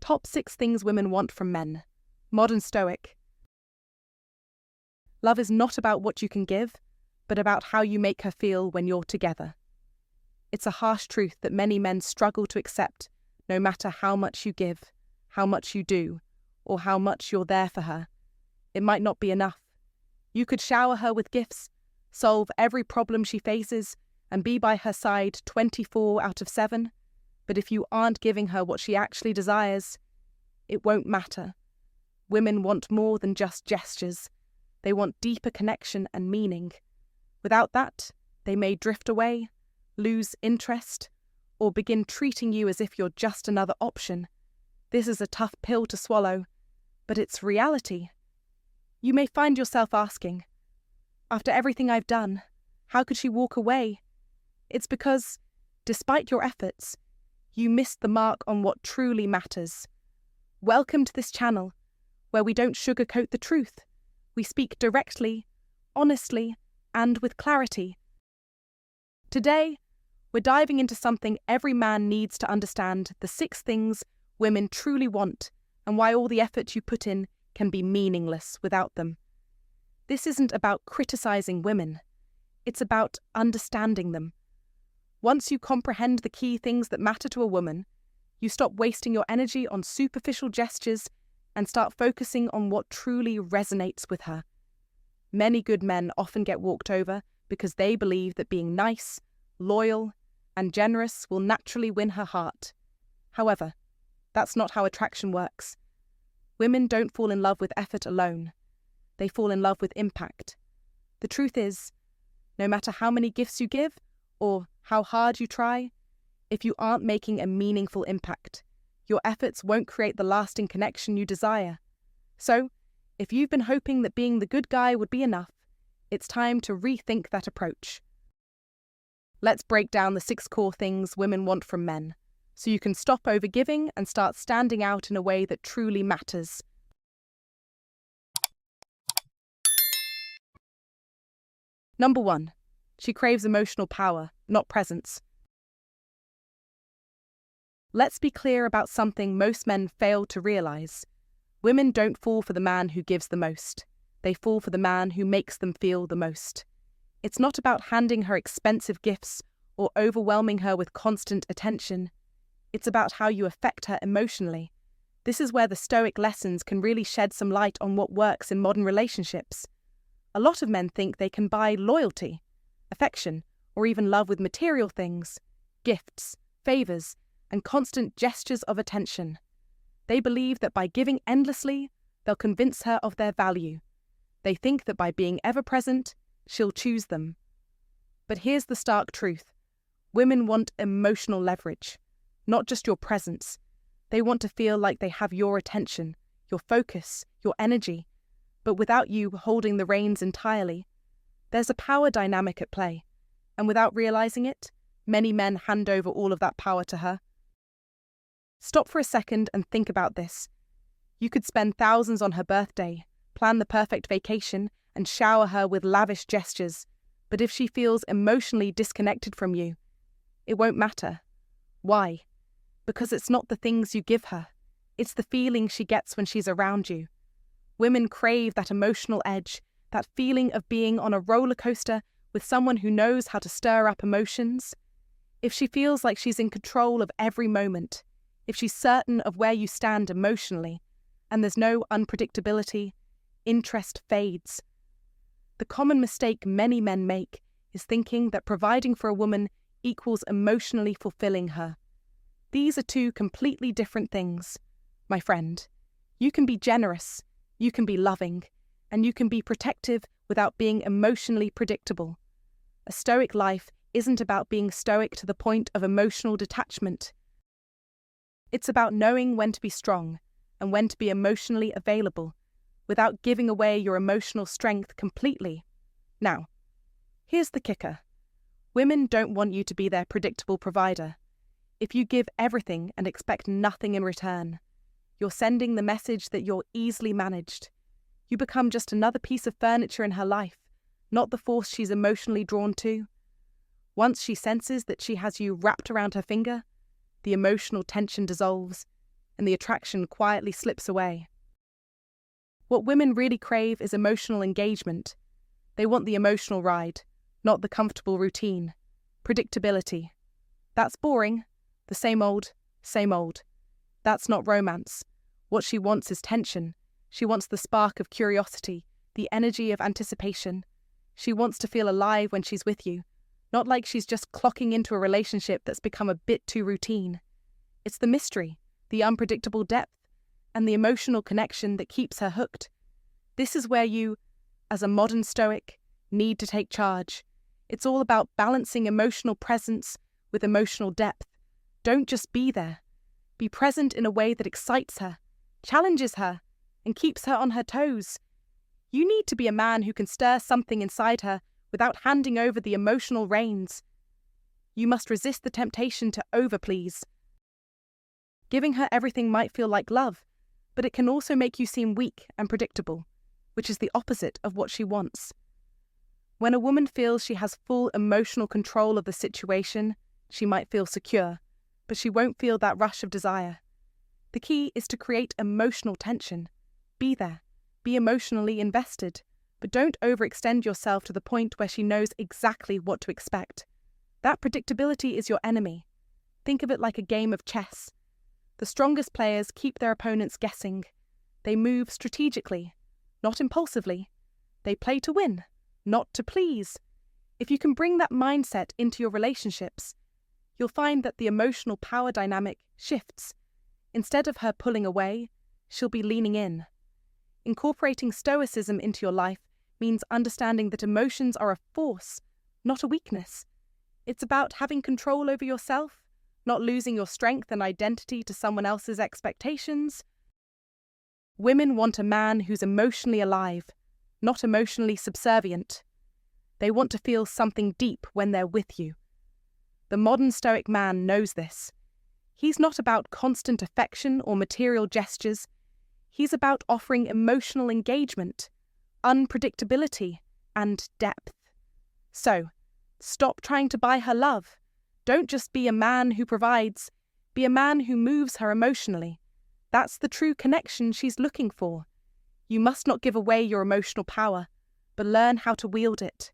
Top 6 things women want from men. Modern Stoic. Love is not about what you can give, but about how you make her feel when you're together. It's a harsh truth that many men struggle to accept, no matter how much you give, how much you do, or how much you're there for her. It might not be enough. You could shower her with gifts, solve every problem she faces, and be by her side 24 out of 7, but if you aren't giving her what she actually desires, it won't matter. Women want more than just gestures. They want deeper connection and meaning. Without that, they may drift away, lose interest, or begin treating you as if you're just another option. This is a tough pill to swallow, but it's reality. You may find yourself asking, after everything I've done, how could she walk away? It's because, despite your efforts, you missed the mark on what truly matters. Welcome to this channel, where we don't sugarcoat the truth. We speak directly, honestly, and with clarity. Today, we're diving into something every man needs to understand: the 6 things women truly want, and why all the effort you put in can be meaningless without them. This isn't about criticizing women. It's about understanding them. Once you comprehend the key things that matter to a woman, you stop wasting your energy on superficial gestures and start focusing on what truly resonates with her. Many good men often get walked over because they believe that being nice, loyal, and generous will naturally win her heart. However, that's not how attraction works. Women don't fall in love with effort alone. They fall in love with impact. The truth is, no matter how many gifts you give or how hard you try, if you aren't making a meaningful impact, your efforts won't create the lasting connection you desire. So, if you've been hoping that being the good guy would be enough, it's time to rethink that approach. Let's break down the 6 core things women want from men, so you can stop overgiving and start standing out in a way that truly matters. Number 1. She craves emotional power, not presence. Let's be clear about something most men fail to realize. Women don't fall for the man who gives the most. They fall for the man who makes them feel the most. It's not about handing her expensive gifts or overwhelming her with constant attention. It's about how you affect her emotionally. This is where the Stoic lessons can really shed some light on what works in modern relationships. A lot of men think they can buy loyalty, affection, or even love with material things, gifts, favors, and constant gestures of attention. They believe that by giving endlessly, they'll convince her of their value. They think that by being ever present, she'll choose them. But here's the stark truth. Women want emotional leverage, not just your presence. They want to feel like they have your attention, your focus, your energy, but without you holding the reins entirely. There's a power dynamic at play, and without realizing it, many men hand over all of that power to her. Stop for a second and think about this. You could spend thousands on her birthday, plan the perfect vacation, and shower her with lavish gestures, but if she feels emotionally disconnected from you, it won't matter. Why? Because it's not the things you give her. It's the feeling she gets when she's around you. Women crave that emotional edge, that feeling of being on a roller coaster with someone who knows how to stir up emotions. If she feels like she's in control of every moment, if she's certain of where you stand emotionally, and there's no unpredictability, interest fades. The common mistake many men make is thinking that providing for a woman equals emotionally fulfilling her. These are 2 completely different things. My friend, you can be generous, you can be loving, and you can be protective without being emotionally predictable. A stoic life isn't about being stoic to the point of emotional detachment. It's about knowing when to be strong and when to be emotionally available, without giving away your emotional strength completely. Now, here's the kicker. Women don't want you to be their predictable provider. If you give everything and expect nothing in return, you're sending the message that you're easily managed. You become just another piece of furniture in her life, not the force she's emotionally drawn to. Once she senses that she has you wrapped around her finger, the emotional tension dissolves. and the attraction quietly slips away. What women really crave is emotional engagement. They want the emotional ride, not the comfortable routine. Predictability. That's boring. The same old, same old. That's not romance. What she wants is tension. She wants the spark of curiosity, the energy of anticipation. She wants to feel alive when she's with you, not like she's just clocking into a relationship that's become a bit too routine. It's the mystery, the unpredictable depth, and the emotional connection that keeps her hooked. This is where you, as a modern Stoic, need to take charge. It's all about balancing emotional presence with emotional depth. Don't just be there. Be present in a way that excites her, challenges her, and keeps her on her toes. You need to be a man who can stir something inside her without handing over the emotional reins. You must resist the temptation to overplease. Giving her everything might feel like love, but it can also make you seem weak and predictable, which is the opposite of what she wants. When a woman feels she has full emotional control of the situation, she might feel secure, but she won't feel that rush of desire. The key is to create emotional tension. Be there. Be emotionally invested, but don't overextend yourself to the point where she knows exactly what to expect. That predictability is your enemy. Think of it like a game of chess. The strongest players keep their opponents guessing. They move strategically, not impulsively. They play to win, not to please. If you can bring that mindset into your relationships, you'll find that the emotional power dynamic shifts. Instead of her pulling away, she'll be leaning in. Incorporating Stoicism into your life means understanding that emotions are a force, not a weakness. It's about having control over yourself, not losing your strength and identity to someone else's expectations. Women want a man who's emotionally alive, not emotionally subservient. They want to feel something deep when they're with you. The modern Stoic man knows this. He's not about constant affection or material gestures. He's about offering emotional engagement, unpredictability, and depth. So, stop trying to buy her love. Don't just be a man who provides, be a man who moves her emotionally. That's the true connection she's looking for. You must not give away your emotional power, but learn how to wield it.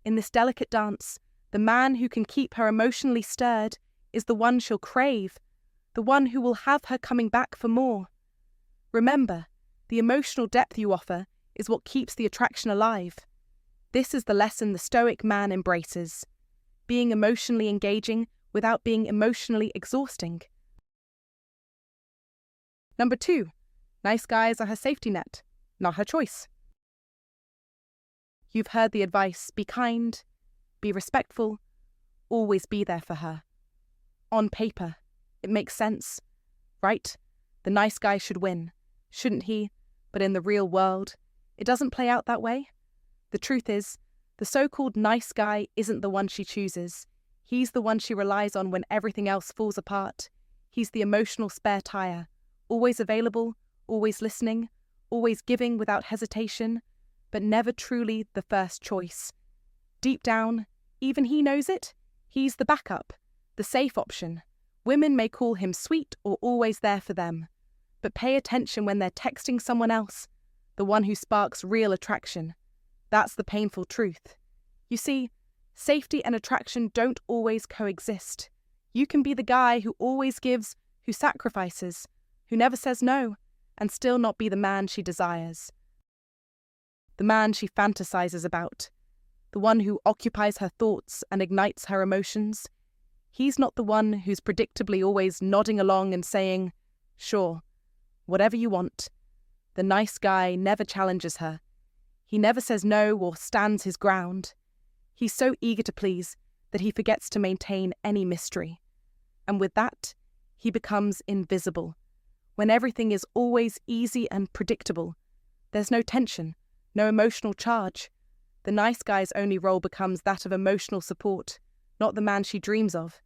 In this delicate dance, the man who can keep her emotionally stirred is the one she'll crave, the one who will have her coming back for more. Remember, the emotional depth you offer is what keeps the attraction alive. This is the lesson the Stoic man embraces. Being emotionally engaging without being emotionally exhausting. Number 2, nice guys are her safety net, not her choice. You've heard the advice, be kind, be respectful, always be there for her. On paper, it makes sense, right? The nice guy should win, shouldn't he? But in the real world, it doesn't play out that way. The truth is, the so-called nice guy isn't the one she chooses. He's the one she relies on when everything else falls apart. He's the emotional spare tire, always available, always listening, always giving without hesitation, but never truly the first choice. Deep down, even he knows it. He's the backup, the safe option. Women may call him sweet or always there for them, but pay attention when they're texting someone else, the one who sparks real attraction. That's the painful truth. You see, safety and attraction don't always coexist. You can be the guy who always gives, who sacrifices, who never says no, and still not be the man she desires. The man she fantasizes about, the one who occupies her thoughts and ignites her emotions. He's not the one who's predictably always nodding along and saying, "Sure, whatever you want." The nice guy never challenges her. He never says no or stands his ground. He's so eager to please that he forgets to maintain any mystery. And with that, he becomes invisible. When everything is always easy and predictable, there's no tension, no emotional charge. The nice guy's only role becomes that of emotional support, not the man she dreams of.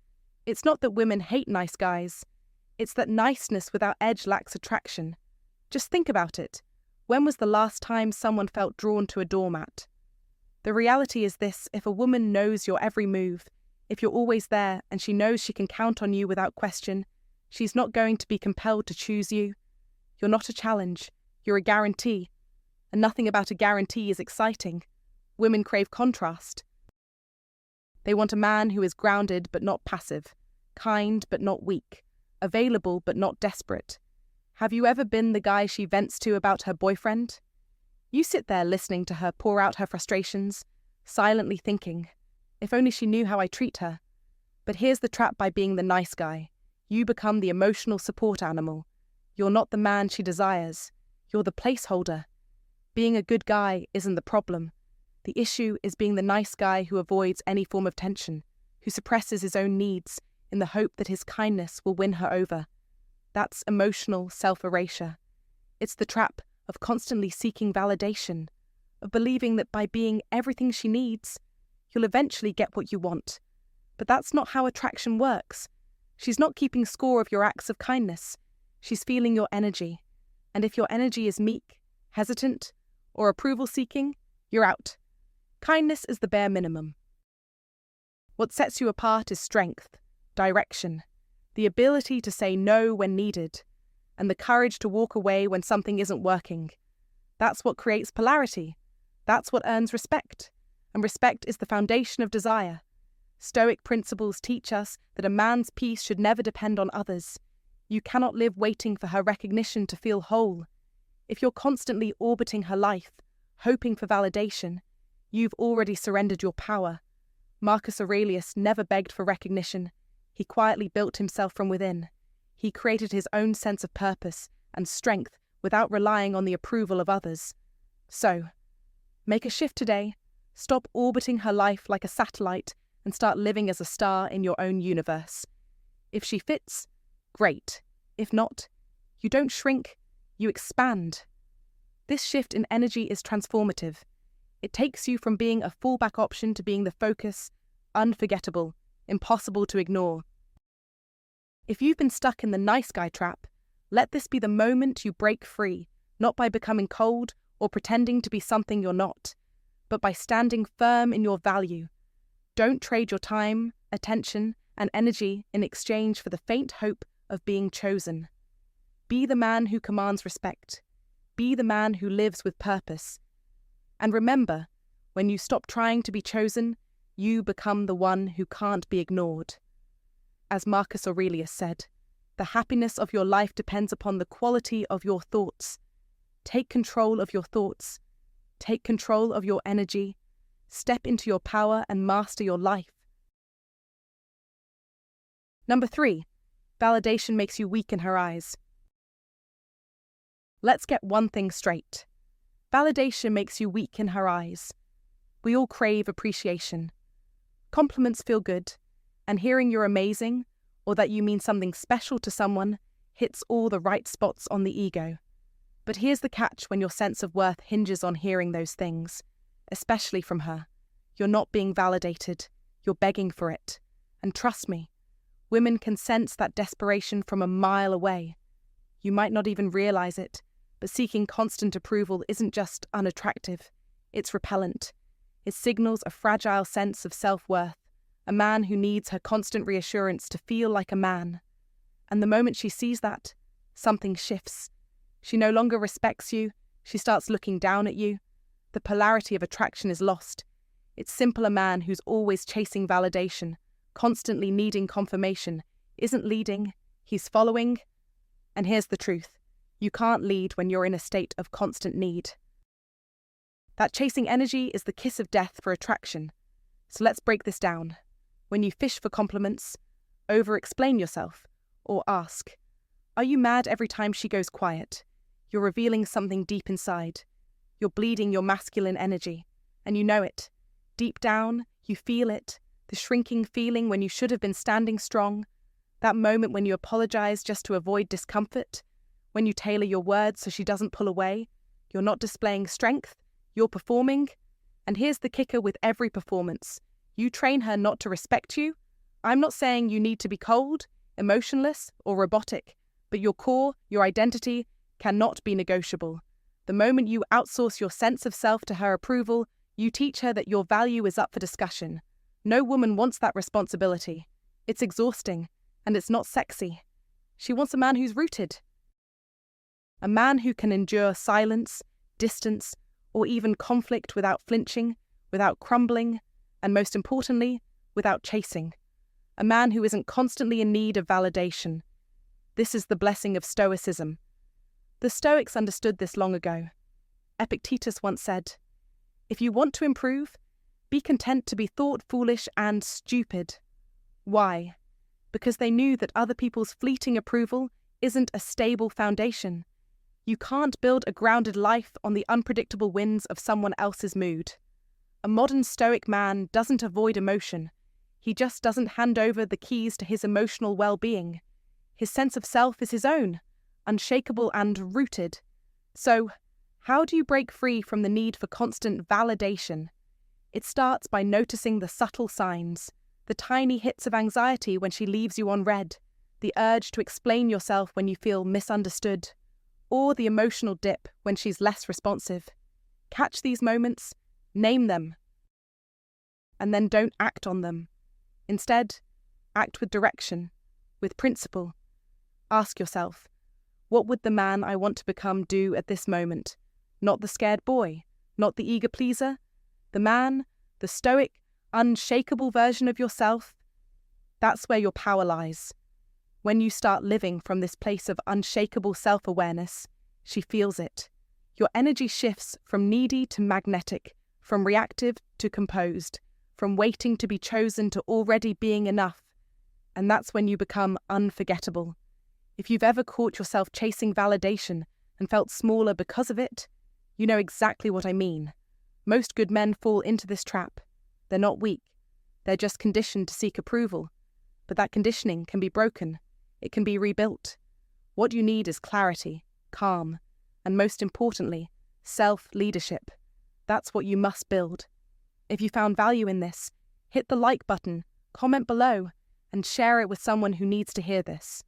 It's not that women hate nice guys. It's that niceness without edge lacks attraction. Just think about it. When was the last time someone felt drawn to a doormat? The reality is this: if a woman knows your every move, if you're always there and she knows she can count on you without question, She's not going to be compelled to choose you. You're not a challenge, you're a guarantee. And nothing about a guarantee is exciting. Women crave contrast. They want a man who is grounded but not passive, kind but not weak, available but not desperate. Have you ever been the guy she vents to about her boyfriend? You sit there listening to her pour out her frustrations, silently thinking, if only she knew how I treat her. But here's the trap: by being the nice guy, you become the emotional support animal. You're not the man she desires. You're the placeholder. Being a good guy isn't the problem. The issue is being the nice guy who avoids any form of tension, who suppresses his own needs in the hope that his kindness will win her over. That's emotional self-erasure. It's the trap of constantly seeking validation, of believing that by being everything she needs, you'll eventually get what you want. But that's not how attraction works. She's not keeping score of your acts of kindness. She's feeling your energy. And if your energy is meek, hesitant, or approval-seeking, you're out. Kindness is the bare minimum. What sets you apart is strength, direction, the ability to say no when needed, and the courage to walk away when something isn't working. That's what creates polarity. That's what earns respect. And respect is the foundation of desire. Stoic principles teach us that a man's peace should never depend on others. You cannot live waiting for her recognition to feel whole. If you're constantly orbiting her life, hoping for validation, you've already surrendered your power. Marcus Aurelius never begged for recognition. He quietly built himself from within. He created his own sense of purpose and strength without relying on the approval of others. So, make a shift today. Stop orbiting her life like a satellite and start living as a star in your own universe. If she fits, great. If not, you don't shrink, you expand. This shift in energy is transformative. It takes you from being a fallback option to being the focus, unforgettable, impossible to ignore. If you've been stuck in the nice guy trap, let this be the moment you break free, not by becoming cold or pretending to be something you're not, but by standing firm in your value. Don't trade your time, attention, and energy in exchange for the faint hope of being chosen. Be the man who commands respect. Be the man who lives with purpose. And remember, when you stop trying to be chosen, you become the one who can't be ignored. As Marcus Aurelius said, the happiness of your life depends upon the quality of your thoughts. Take control of your thoughts. Take control of your energy. Step into your power and master your life. Number 3, validation makes you weak in her eyes. Let's get one thing straight. Validation makes you weak in her eyes. We all crave appreciation. Compliments feel good, and hearing you're amazing or that you mean something special to someone hits all the right spots on the ego. But here's the catch when your sense of worth hinges on hearing those things, especially from her. You're not being validated, you're begging for it. And trust me, women can sense that desperation from a mile away. You might not even realize it, but seeking constant approval isn't just unattractive, it's repellent. It signals a fragile sense of self-worth, a man who needs her constant reassurance to feel like a man. And the moment she sees that, something shifts. She no longer respects you, she starts looking down at you. The polarity of attraction is lost. It's simple: a man who's always chasing validation, constantly needing confirmation, isn't leading, he's following. And here's the truth: you can't lead when you're in a state of constant need. That chasing energy is the kiss of death for attraction. So let's break this down. When you fish for compliments, over-explain yourself, or ask, are you mad every time she goes quiet? You're revealing something deep inside. You're bleeding your masculine energy, and you know it. Deep down, you feel it, the shrinking feeling when you should have been standing strong, that moment when you apologize just to avoid discomfort, when you tailor your words so she doesn't pull away. You're not displaying strength, you're performing. And here's the kicker with every performance. You train her not to respect you. I'm not saying you need to be cold, emotionless, or robotic, but your core, your identity, cannot be negotiable. The moment you outsource your sense of self to her approval, you teach her that your value is up for discussion. No woman wants that responsibility. It's exhausting, and it's not sexy. She wants a man who's rooted. A man who can endure silence, distance, or even conflict without flinching, without crumbling, and most importantly, without chasing. A man who isn't constantly in need of validation. This is the blessing of Stoicism. The Stoics understood this long ago. Epictetus once said, "If you want to improve, be content to be thought foolish and stupid." Why? Because they knew that other people's fleeting approval isn't a stable foundation. You can't build a grounded life on the unpredictable winds of someone else's mood. A modern Stoic man doesn't avoid emotion. He just doesn't hand over the keys to his emotional well-being. His sense of self is his own, unshakable and rooted. So, how do you break free from the need for constant validation? It starts by noticing the subtle signs, the tiny hits of anxiety when she leaves you on red, the urge to explain yourself when you feel misunderstood, or the emotional dip when she's less responsive. Catch these moments, name them, and then don't act on them. Instead, act with direction, with principle. Ask yourself, what would the man I want to become do at this moment? Not the scared boy, not the eager pleaser. The man, the stoic, unshakable version of yourself. That's where your power lies. When you start living from this place of unshakable self-awareness, she feels it. Your energy shifts from needy to magnetic, from reactive to composed, from waiting to be chosen to already being enough. And that's when you become unforgettable. If you've ever caught yourself chasing validation and felt smaller because of it, you know exactly what I mean. Most good men fall into this trap. They're not weak. They're just conditioned to seek approval. But that conditioning can be broken. It can be rebuilt. What you need is clarity, calm, and most importantly, self-leadership. That's what you must build. If you found value in this, hit the like button, comment below, and share it with someone who needs to hear this.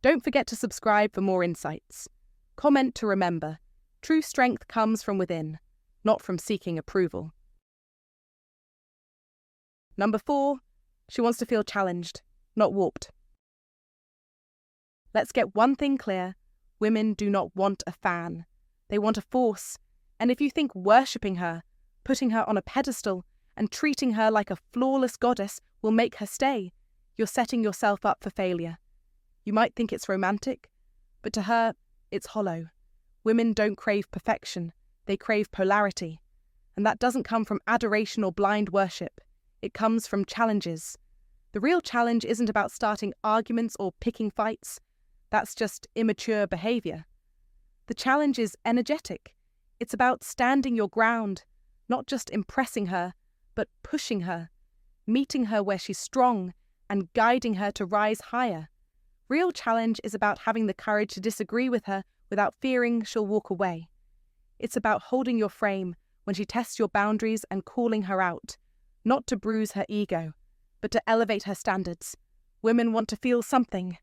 Don't forget to subscribe for more insights. Comment to remember, true strength comes from within, not from seeking approval. Number 4, she wants to feel challenged, not warped. Let's get one thing clear. Women do not want a fan. They want a force. And if you think worshipping her, putting her on a pedestal, and treating her like a flawless goddess will make her stay, you're setting yourself up for failure. You might think it's romantic, but to her, it's hollow. Women don't crave perfection. They crave polarity. And that doesn't come from adoration or blind worship. It comes from challenges. The real challenge isn't about starting arguments or picking fights. That's just immature behavior. The challenge is energetic. It's about standing your ground, not just impressing her, but pushing her, meeting her where she's strong and guiding her to rise higher. Real challenge is about having the courage to disagree with her without fearing she'll walk away. It's about holding your frame when she tests your boundaries and calling her out, not to bruise her ego, but to elevate her standards. Women want to feel something.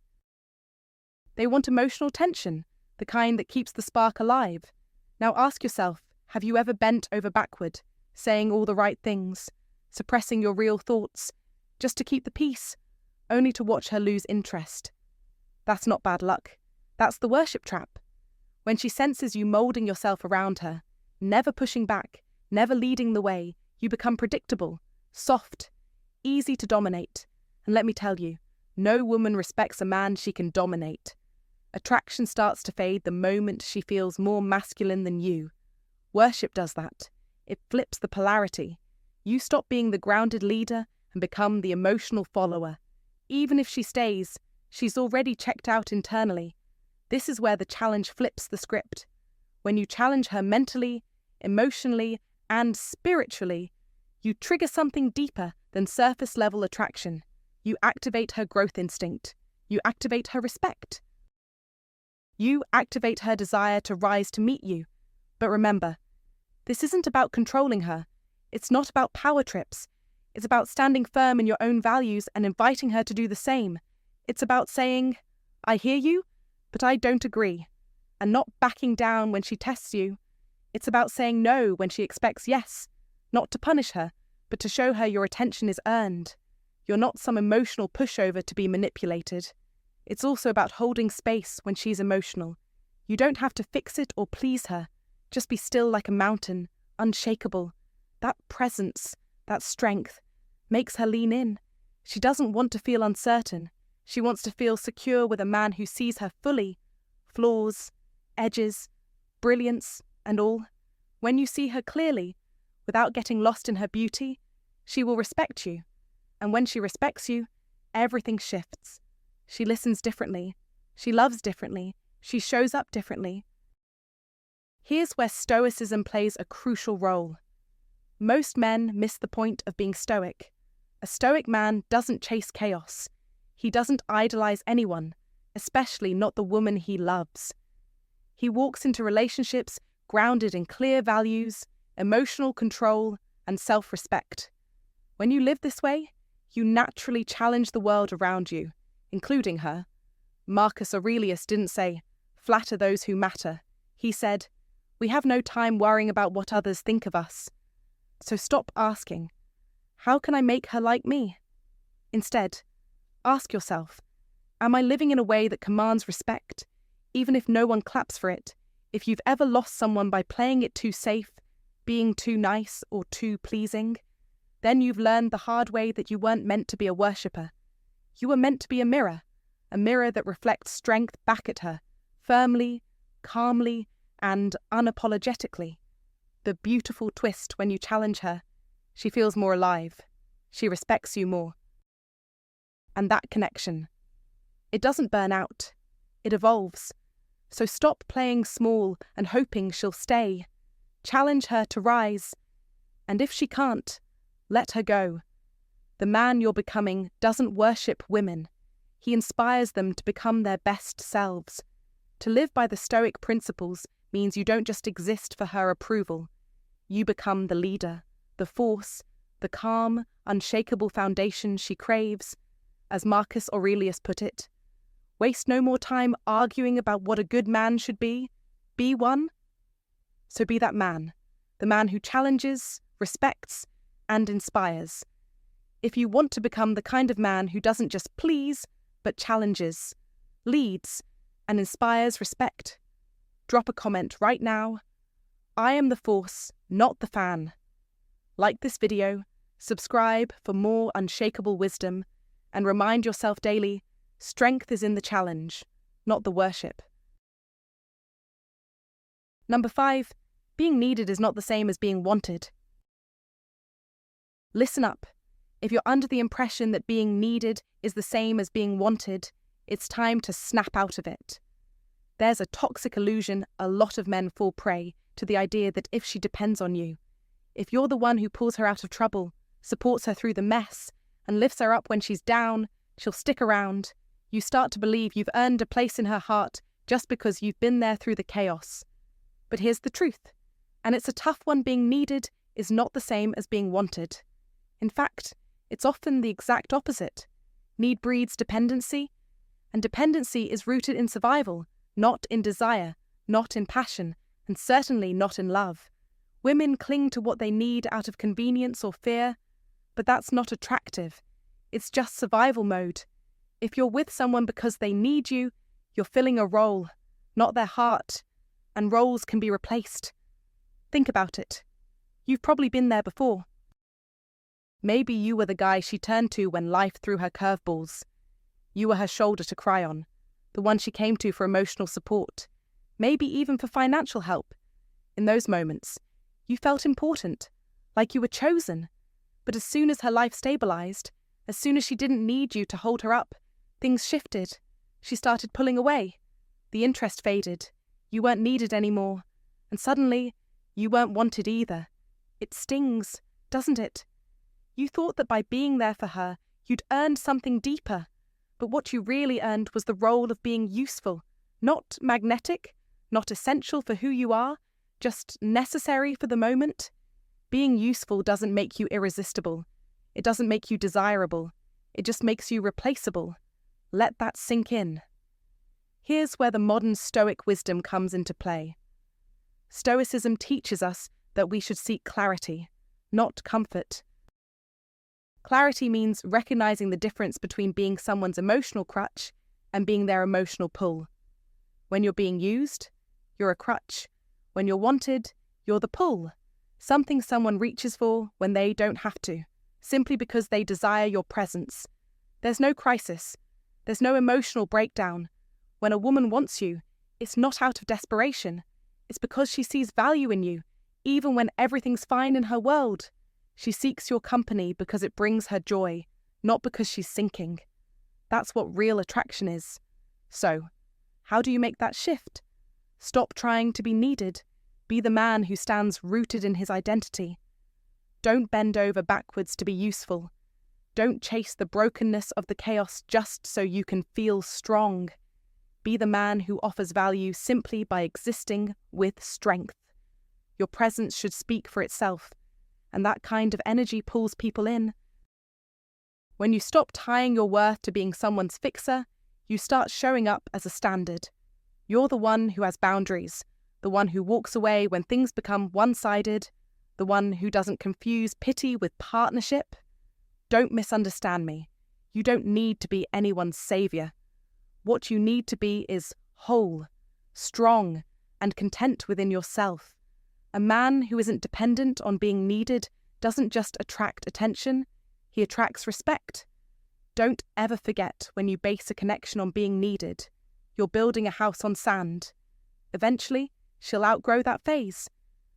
They want emotional tension, the kind that keeps the spark alive. Now ask yourself, have you ever bent over backward, saying all the right things, suppressing your real thoughts, just to keep the peace, only to watch her lose interest? That's not bad luck. That's the worship trap. When she senses you moulding yourself around her, never pushing back, never leading the way, you become predictable, soft, easy to dominate. And let me tell you, no woman respects a man she can dominate. Attraction starts to fade the moment she feels more masculine than you. Worship does that. It flips the polarity. You stop being the grounded leader and become the emotional follower. Even if she stays, she's already checked out internally. This is where the challenge flips the script. When you challenge her mentally, emotionally, and spiritually, you trigger something deeper than surface-level attraction. You activate her growth instinct. You activate her respect. You activate her desire to rise to meet you. But remember, this isn't about controlling her. It's not about power trips. It's about standing firm in your own values and inviting her to do the same. It's about saying, I hear you, but I don't agree, and not backing down when she tests you. It's about saying no when she expects yes, not to punish her, but to show her your attention is earned. You're not some emotional pushover to be manipulated. It's also about holding space when she's emotional. You don't have to fix it or please her. Just be still like a mountain, unshakable. That presence, that strength, makes her lean in. She doesn't want to feel uncertain. She wants to feel secure with a man who sees her fully, flaws, edges, brilliance, and all. When you see her clearly, without getting lost in her beauty, she will respect you. And when she respects you, everything shifts. She listens differently. She loves differently. She shows up differently. Here's where Stoicism plays a crucial role. Most men miss the point of being stoic. A stoic man doesn't chase chaos. He doesn't idolize anyone, especially not the woman he loves. He walks into relationships grounded in clear values, emotional control, and self-respect. When you live this way, you naturally challenge the world around you, including her. Marcus Aurelius didn't say, "Flatter those who matter." He said, "We have no time worrying about what others think of us." So stop asking, "How can I make her like me?" Instead, ask yourself, am I living in a way that commands respect, even if no one claps for it? If you've ever lost someone by playing it too safe, being too nice or too pleasing, then you've learned the hard way that you weren't meant to be a worshipper. You were meant to be a mirror that reflects strength back at her, firmly, calmly, and unapologetically. The beautiful twist when you challenge her, she feels more alive. She respects you more. And that connection, it doesn't burn out. It evolves. So stop playing small and hoping she'll stay. Challenge her to rise. And if she can't, let her go. The man you're becoming doesn't worship women. He inspires them to become their best selves. To live by the Stoic principles means you don't just exist for her approval. You become the leader, the force, the calm, unshakable foundation she craves. As Marcus Aurelius put it, waste no more time arguing about what a good man should be. Be one. So be that man, the man who challenges, respects, and inspires. If you want to become the kind of man who doesn't just please, but challenges, leads, and inspires respect, drop a comment right now. I am the force, not the fan. Like this video, subscribe for more unshakable wisdom, and remind yourself daily, strength is in the challenge, not the worship. Number 5, being needed is not the same as being wanted. Listen up. If you're under the impression that being needed is the same as being wanted, it's time to snap out of it. There's a toxic illusion a lot of men fall prey to, the idea that if she depends on you, if you're the one who pulls her out of trouble, supports her through the mess, and lifts her up when she's down, she'll stick around. You start to believe you've earned a place in her heart just because you've been there through the chaos. But here's the truth, and it's a tough one: being needed is not the same as being wanted. In fact, it's often the exact opposite. Need breeds dependency, and dependency is rooted in survival, not in desire, not in passion, and certainly not in love. Women cling to what they need out of convenience or fear, but that's not attractive. It's just survival mode. If you're with someone because they need you, you're filling a role, not their heart, and roles can be replaced. Think about it. You've probably been there before. Maybe you were the guy she turned to when life threw her curveballs. You were her shoulder to cry on, the one she came to for emotional support, maybe even for financial help. In those moments, you felt important, like you were chosen. But as soon as her life stabilized, as soon as she didn't need you to hold her up, things shifted. She started pulling away. The interest faded. You weren't needed anymore. And suddenly, you weren't wanted either. It stings, doesn't it? You thought that by being there for her, you'd earned something deeper. But what you really earned was the role of being useful, not magnetic, not essential for who you are, just necessary for the moment. Being useful doesn't make you irresistible. It doesn't make you desirable. It just makes you replaceable. Let that sink in. Here's where the modern Stoic wisdom comes into play. Stoicism teaches us that we should seek clarity, not comfort. Clarity means recognizing the difference between being someone's emotional crutch and being their emotional pull. When you're being used, you're a crutch. When you're wanted, you're the pull. Something someone reaches for when they don't have to, simply because they desire your presence. There's no crisis. There's no emotional breakdown. When a woman wants you, it's not out of desperation. It's because she sees value in you, even when everything's fine in her world. She seeks your company because it brings her joy, not because she's sinking. That's what real attraction is. So, how do you make that shift? Stop trying to be needed. Be the man who stands rooted in his identity. Don't bend over backwards to be useful. Don't chase the brokenness of the chaos just so you can feel strong. Be the man who offers value simply by existing with strength. Your presence should speak for itself, and that kind of energy pulls people in. When you stop tying your worth to being someone's fixer, you start showing up as a standard. You're the one who has boundaries, the one who walks away when things become one-sided, the one who doesn't confuse pity with partnership. Don't misunderstand me. You don't need to be anyone's savior. What you need to be is whole, strong, and content within yourself. A man who isn't dependent on being needed doesn't just attract attention, he attracts respect. Don't ever forget when you base a connection on being needed, you're building a house on sand. Eventually, she'll outgrow that phase.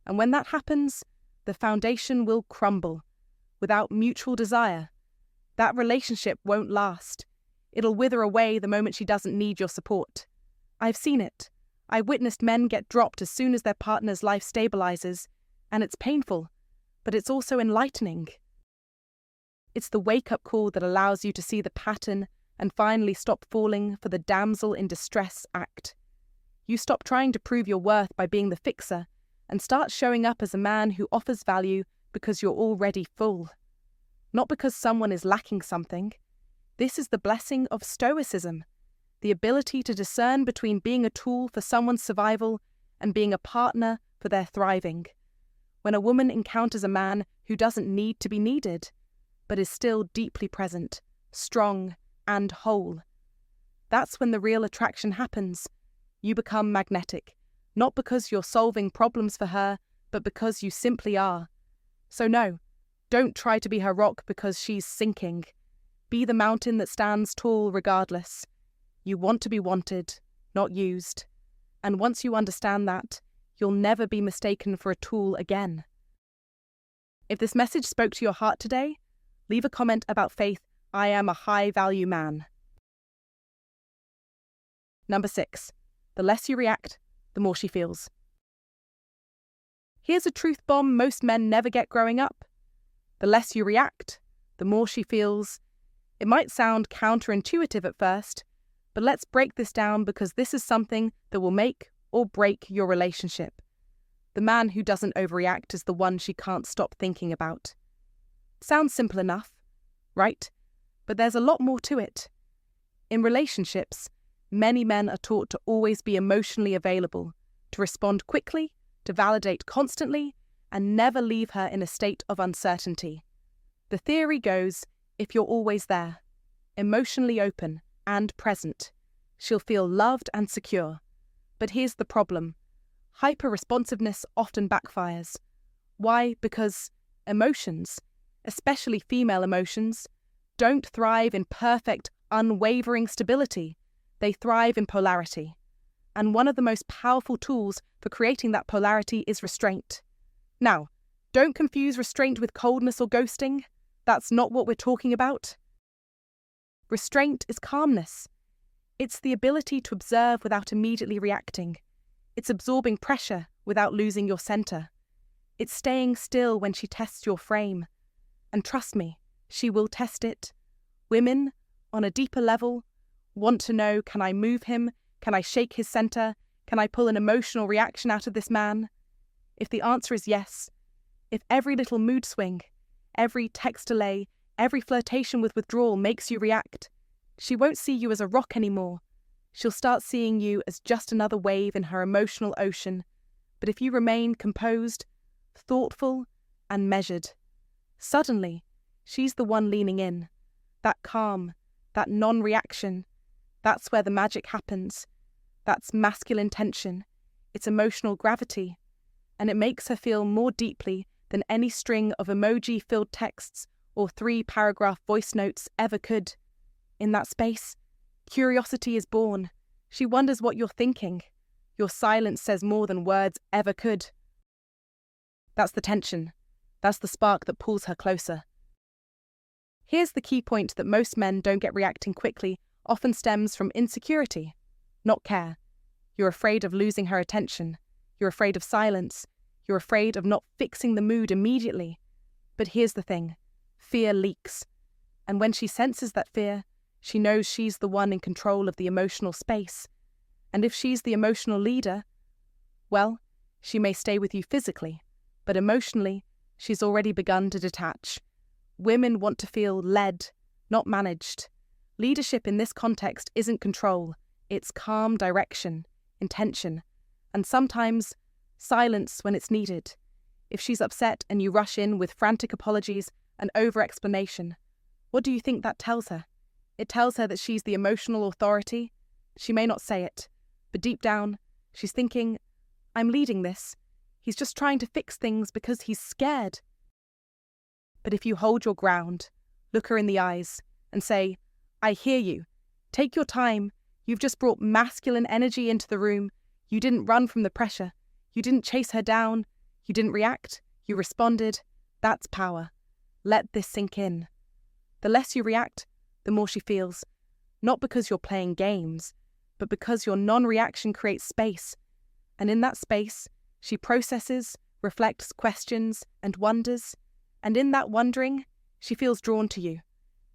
And when that happens, the foundation will crumble. Without mutual desire, that relationship won't last. It'll wither away the moment she doesn't need your support. I've seen it. I've witnessed men get dropped as soon as their partner's life stabilizes, and it's painful, but it's also enlightening. It's the wake-up call that allows you to see the pattern and finally stop falling for the damsel in distress act. You stop trying to prove your worth by being the fixer and start showing up as a man who offers value because you're already full. Not because someone is lacking something. This is the blessing of Stoicism, the ability to discern between being a tool for someone's survival and being a partner for their thriving. When a woman encounters a man who doesn't need to be needed, but is still deeply present, strong, and whole, that's when the real attraction happens. You become magnetic, not because you're solving problems for her, but because you simply are. So no, don't try to be her rock because she's sinking. Be the mountain that stands tall regardless. You want to be wanted, not used. And once you understand that, you'll never be mistaken for a tool again. If this message spoke to your heart today, leave a comment about faith. I am a high-value man. Number 6. The less you react, the more she feels. Here's a truth bomb most men never get growing up. The less you react, the more she feels. It might sound counterintuitive at first, but let's break this down because this is something that will make or break your relationship. The man who doesn't overreact is the one she can't stop thinking about. Sounds simple enough, right? But there's a lot more to it. In relationships, many men are taught to always be emotionally available, to respond quickly, to validate constantly, and never leave her in a state of uncertainty. The theory goes, if you're always there, emotionally open and present, she'll feel loved and secure. But here's the problem. Hyper-responsiveness often backfires. Why? Because emotions, especially female emotions, don't thrive in perfect, unwavering stability. They thrive in polarity. And one of the most powerful tools for creating that polarity is restraint. Now, don't confuse restraint with coldness or ghosting. That's not what we're talking about. Restraint is calmness. It's the ability to observe without immediately reacting. It's absorbing pressure without losing your center. It's staying still when she tests your frame. And trust me, she will test it. Women, on a deeper level, want to know, can I move him? Can I shake his center? Can I pull an emotional reaction out of this man? If the answer is yes, if every little mood swing, every text delay, every flirtation with withdrawal makes you react, she won't see you as a rock anymore. She'll start seeing you as just another wave in her emotional ocean. But if you remain composed, thoughtful, and measured, suddenly, she's the one leaning in. That calm, that non-reaction, That's where the magic happens. That's masculine tension. It's emotional gravity. And it makes her feel more deeply than any string of emoji-filled texts or 3-paragraph voice notes ever could. In that space, curiosity is born. She wonders what you're thinking. Your silence says more than words ever could. That's the tension. That's the spark that pulls her closer. Here's the key point that most men don't get reacting quickly often stems from insecurity, not care. You're afraid of losing her attention. You're afraid of silence. You're afraid of not fixing the mood immediately. But here's the thing. Fear leaks. And when she senses that fear, she knows she's the one in control of the emotional space. And if she's the emotional leader, well, she may stay with you physically, but emotionally, she's already begun to detach. Women want to feel led, not managed. Leadership in this context isn't control, it's calm direction, intention, and sometimes silence when it's needed. If she's upset and you rush in with frantic apologies and over-explanation, what do you think that tells her? It tells her that she's the emotional authority. She may not say it, but deep down, she's thinking, I'm leading this. He's just trying to fix things because he's scared. But if you hold your ground, look her in the eyes, and say, I hear you. Take your time. You've just brought masculine energy into the room. You didn't run from the pressure. You didn't chase her down. You didn't react. You responded. That's power. Let this sink in. The less you react, the more she feels. Not because you're playing games, but because your non-reaction creates space. And in that space, she processes, reflects, questions, and wonders. And in that wondering, she feels drawn to you.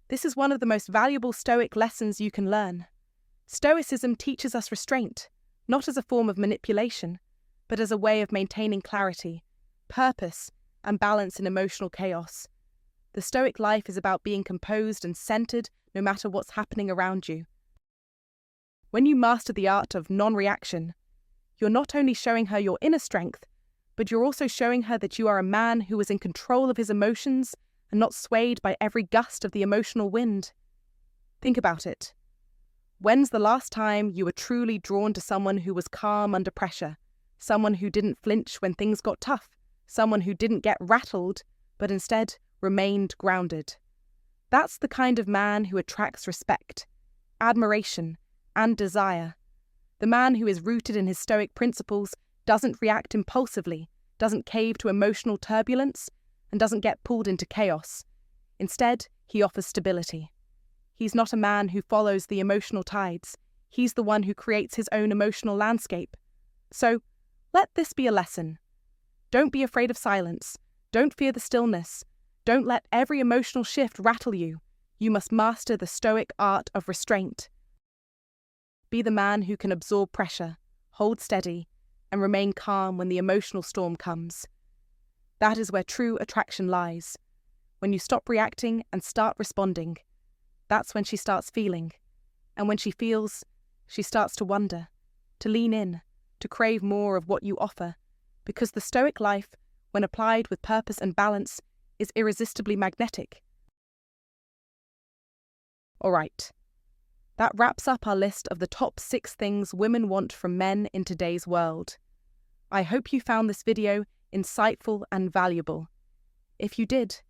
This is one of the most valuable Stoic lessons you can learn. Stoicism teaches us restraint, not as a form of manipulation, but as a way of maintaining clarity, purpose, and balance in emotional chaos. The Stoic life is about being composed and centered no matter what's happening around you. When you master the art of non-reaction, you're not only showing her your inner strength, but you're also showing her that you are a man who is in control of his emotions and not swayed by every gust of the emotional wind. Think about it. When's the last time you were truly drawn to someone who was calm under pressure? Someone who didn't flinch when things got tough? Someone who didn't get rattled, but instead remained grounded? That's the kind of man who attracts respect, admiration, and desire. The man who is rooted in his Stoic principles doesn't react impulsively, doesn't cave to emotional turbulence, and doesn't get pulled into chaos. Instead, he offers stability. He's not a man who follows the emotional tides. He's the one who creates his own emotional landscape. So, let this be a lesson. Don't be afraid of silence. Don't fear the stillness. Don't let every emotional shift rattle you. You must master the Stoic art of restraint. Be the man who can absorb pressure, hold steady, and remain calm when the emotional storm comes. That is where true attraction lies. When you stop reacting and start responding, that's when she starts feeling. And when she feels, she starts to wonder, to lean in, to crave more of what you offer, because the Stoic life, when applied with purpose and balance, is irresistibly magnetic. All right. That wraps up our list of the top 6 things women want from men in today's world. I hope you found this video insightful and valuable. If you did,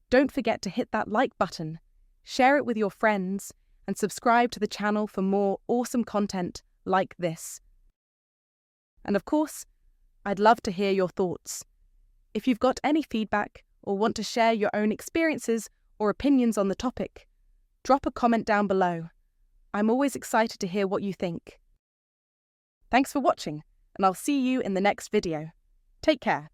don't forget to hit that like button, share it with your friends, and subscribe to the channel for more awesome content like this. And of course, I'd love to hear your thoughts. If you've got any feedback or want to share your own experiences or opinions on the topic, drop a comment down below. I'm always excited to hear what you think. Thanks for watching, and I'll see you in the next video. Take care.